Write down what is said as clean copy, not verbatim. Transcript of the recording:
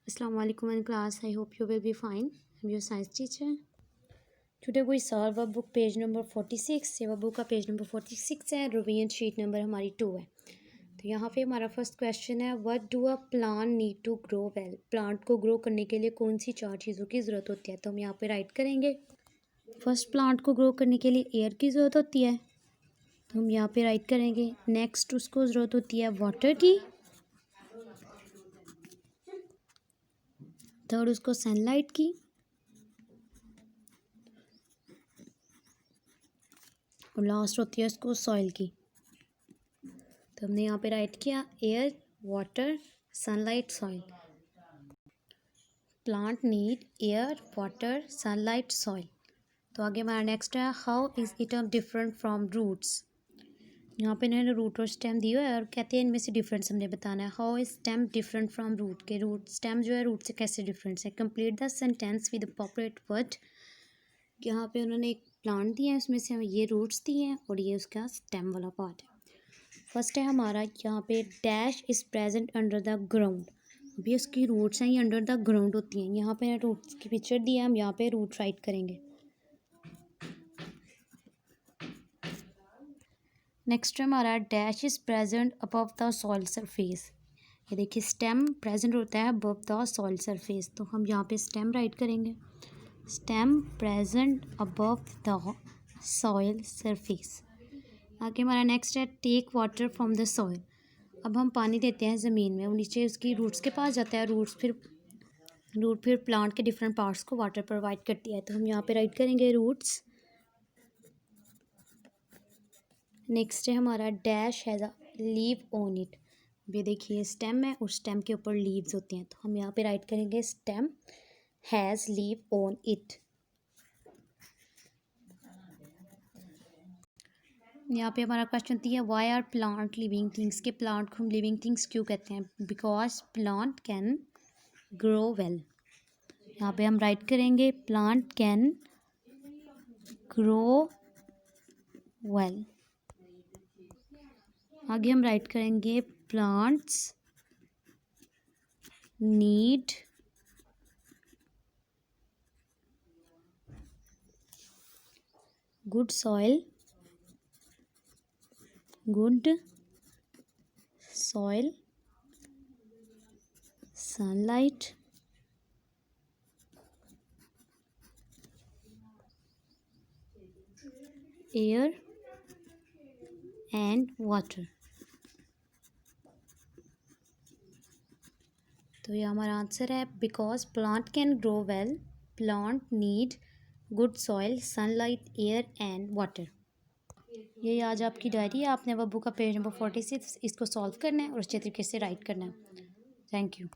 Assalamu alaikum in class. I hope you will be fine. I'm your science teacher. Today we solve workbook page number 46. ये workbook का page number 46 है. Revision sheet number हमारी 2 है. तो यहाँ पे हमारा फर्स्ट क्वेश्चन है, what do a plant need to grow well. Plant को ग्रो करने के लिए कौन सी 4 चीज़ों की ज़रूरत होती है. तो हम यहाँ पे राइट करेंगे. फर्स्ट, प्लांट को ग्रो करने के लिए एयर की ज़रूरत होती है, तो हम यहाँ पे राइट करेंगे. नेक्स्ट, उसको ज़रूरत होती है वाटर की. थर्ड, उसको सनलाइट की. और लास्ट होती है उसको सॉइल की. तो हमने यहाँ पे राइट किया air, water, sunlight, soil. Plant need air, water, sunlight, soil. तो आगे हमारा नेक्स्ट है, how is it different from roots. यहाँ पे इन्होंने रूट और स्टेम दिया है और कहते हैं इनमें से डिफरेंस हमने बताना है. How is stem different from root. के रूट, स्टेम जो है रूट से कैसे डिफरेंस है. Complete the sentence with appropriate word. यहाँ पे उन्होंने एक प्लांट दिया है, उसमें से हमें ये रूट्स दिए हैं और ये उसका स्टेम वाला पार्ट है. फर्स्ट है हमारा यहाँ पे, dash is present under the ground. अभी उसकी रूट्स हैं ये अंडर द ग्राउंड होती हैं. यहाँ पे रूट्स की पिक्चर दी है, हम यहाँ पे रूट राइट करेंगे. नेक्स्ट हमारा, dash is present above the soil surface. ये देखिए स्टेम प्रेजेंट होता है अबव द सॉइल सरफेस, तो हम यहाँ पे स्टेम राइट करेंगे. Stem present above the soil surface. आगे हमारा नेक्स्ट है, take water from the soil. अब हम पानी देते हैं ज़मीन में, वो नीचे उसकी रूट्स के पास जाता है. रूट फिर प्लांट के डिफरेंट पार्ट्स को वाटर प्रोवाइड करती है, तो हम यहाँ पे राइट करेंगे रूट्स. नेक्स्ट है हमारा, dash has a leave on it. ये देखिए स्टेम है और स्टेम के ऊपर लीव्स होती हैं, तो हम यहाँ पे राइट करेंगे stem has leave on it. यहाँ पे हमारा क्वेश्चन दिया, why are plant living things. के प्लांट को हम लिविंग थिंग्स क्यों कहते हैं. Because plant can grow well. यहाँ पे हम राइट करेंगे प्लांट कैन ग्रो वेल. आगे हम राइट करेंगे plants need good soil, sunlight, air and water. तो ये हमारा आंसर है, because plant can grow well, plant need good soil, sunlight, air and water. ये आज आपकी डायरी है. आपने वर्कबुक का पेज नंबर 46 इसको सॉल्व करना है और अच्छे तरीके से राइट करना है. Thank you.